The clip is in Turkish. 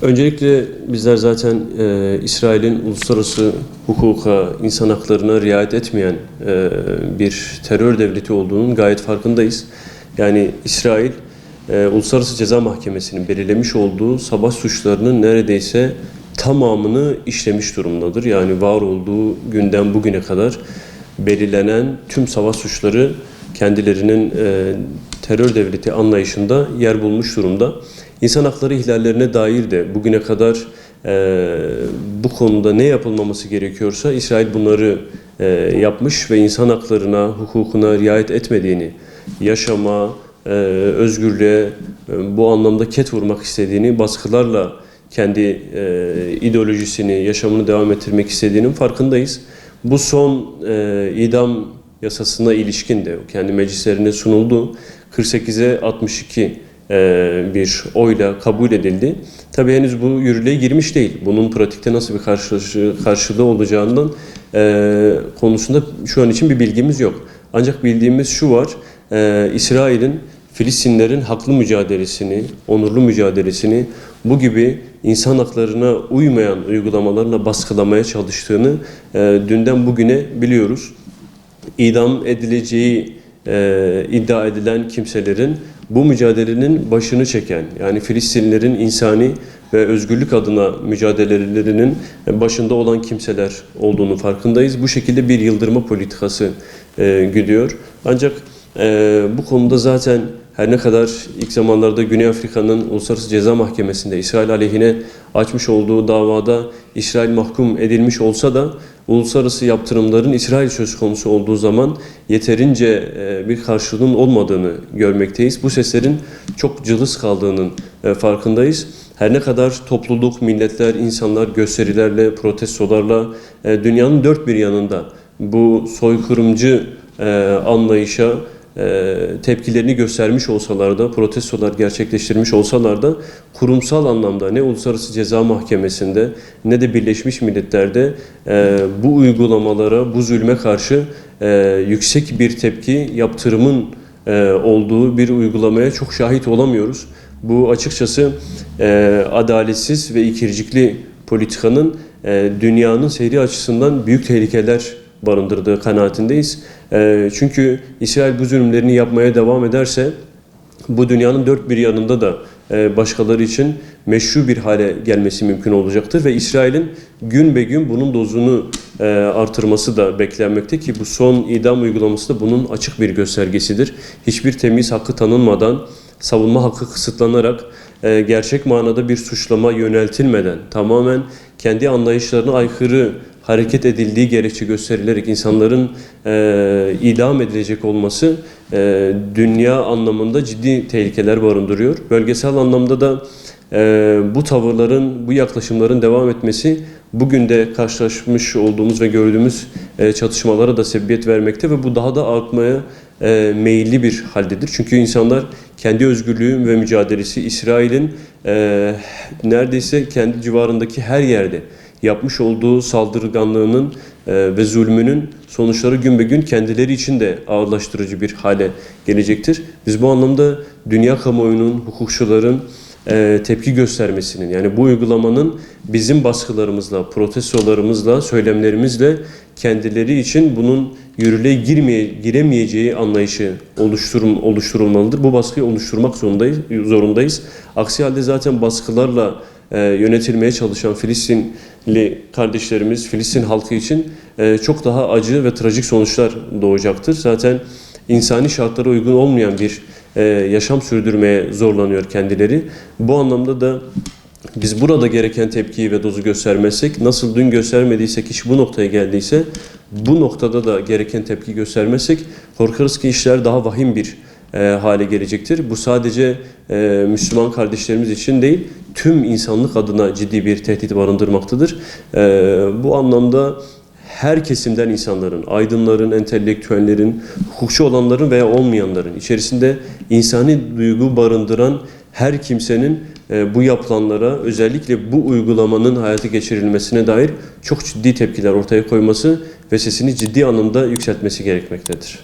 Öncelikle bizler zaten İsrail'in uluslararası hukuka, insan haklarına riayet etmeyen bir terör devleti olduğunun gayet farkındayız. Yani İsrail, Uluslararası Ceza Mahkemesi'nin belirlemiş olduğu savaş suçlarının neredeyse tamamını işlemiş durumdadır. Yani var olduğu günden bugüne kadar belirlenen tüm savaş suçları kendilerinin terör devleti anlayışında yer bulmuş durumda. İnsan hakları ihlallerine dair de bugüne kadar bu konuda ne yapılmaması gerekiyorsa İsrail bunları yapmış ve insan haklarına, hukukuna riayet etmediğini, yaşama, özgürlüğe bu anlamda ket vurmak istediğini, baskılarla kendi ideolojisini, yaşamını devam ettirmek istediğinin farkındayız. Bu son idam yasasına ilişkin de kendi meclislerine sunuldu. 48'e 62 bir oyla kabul edildi. Tabii henüz bu yürürlüğe girmiş değil. Bunun pratikte nasıl bir karşılığı olacağından konusunda şu an için bir bilgimiz yok. Ancak bildiğimiz şu var, İsrail'in Filistinlerin haklı mücadelesini, onurlu mücadelesini bu gibi insan haklarına uymayan uygulamalarla baskılamaya çalıştığını dünden bugüne biliyoruz. İdam edileceği iddia edilen kimselerin bu mücadelenin başını çeken, yani Filistinlilerin insani ve özgürlük adına mücadelelerinin başında olan kimseler olduğunu farkındayız. Bu şekilde bir yıldırma politikası gidiyor. Ancak bu konuda zaten her ne kadar ilk zamanlarda Güney Afrika'nın Uluslararası Ceza Mahkemesi'nde İsrail aleyhine açmış olduğu davada İsrail mahkum edilmiş olsa da uluslararası yaptırımların İsrail söz konusu olduğu zaman yeterince bir karşılığının olmadığını görmekteyiz. Bu seslerin çok cılız kaldığının farkındayız. Her ne kadar topluluk, milletler, insanlar gösterilerle, protestolarla dünyanın dört bir yanında bu soykırımcı anlayışa tepkilerini göstermiş olsalar da, protestolar gerçekleştirmiş olsalar da kurumsal anlamda ne Uluslararası Ceza Mahkemesi'nde ne de Birleşmiş Milletler'de bu uygulamalara, bu zulme karşı yüksek bir tepki, yaptırımın olduğu bir uygulamaya çok şahit olamıyoruz. Bu açıkçası adaletsiz ve ikircikli politikanın dünyanın seyri açısından büyük tehlikeler barındırdığı kanaatindeyiz. Çünkü İsrail bu zulümlerini yapmaya devam ederse bu dünyanın dört bir yanında da başkaları için meşru bir hale gelmesi mümkün olacaktır ve İsrail'in gün be gün bunun dozunu artırması da beklenmekte ki bu son idam uygulaması da bunun açık bir göstergesidir. Hiçbir temiz hakkı tanınmadan, savunma hakkı kısıtlanarak, gerçek manada bir suçlama yöneltilmeden, tamamen kendi anlayışlarına aykırı hareket edildiği gerekçe gösterilerek insanların idam edilecek olması dünya anlamında ciddi tehlikeler barındırıyor. Bölgesel anlamda da bu tavırların, bu yaklaşımların devam etmesi bugün de karşılaşmış olduğumuz ve gördüğümüz çatışmalara da sebebiyet vermekte ve bu daha da artmaya meyilli bir haldedir. Çünkü insanlar kendi özgürlüğü ve mücadelesi İsrail'in neredeyse kendi civarındaki her yerde yapmış olduğu saldırganlığının ve zulmünün sonuçları gün be gün kendileri için de ağırlaştırıcı bir hale gelecektir. Biz bu anlamda dünya kamuoyunun, hukukçuların tepki göstermesinin, yani bu uygulamanın bizim baskılarımızla, protestolarımızla, söylemlerimizle kendileri için bunun yürürlüğe giremeyeceği anlayışı oluşturulmalıdır. Bu baskıyı oluşturmak zorundayız. Aksi halde zaten baskılarla yönetilmeye çalışan Filistinli kardeşlerimiz, Filistin halkı için çok daha acı ve trajik sonuçlar doğacaktır. Zaten insani şartlara uygun olmayan bir yaşam sürdürmeye zorlanıyor kendileri. Bu anlamda da biz burada gereken tepkiyi ve dozu göstermezsek, nasıl dün göstermediysek, iş bu noktaya geldiyse, bu noktada da gereken tepki göstermezsek korkarız ki işler daha vahim bir hale gelecektir. Bu sadece Müslüman kardeşlerimiz için değil, tüm insanlık adına ciddi bir tehdit barındırmaktadır. Bu anlamda her kesimden insanların, aydınların, entelektüellerin, hukukçu olanların veya olmayanların, içerisinde insani duygu barındıran her kimsenin bu yapılanlara, özellikle bu uygulamanın hayata geçirilmesine dair çok ciddi tepkiler ortaya koyması ve sesini ciddi anlamda yükseltmesi gerekmektedir.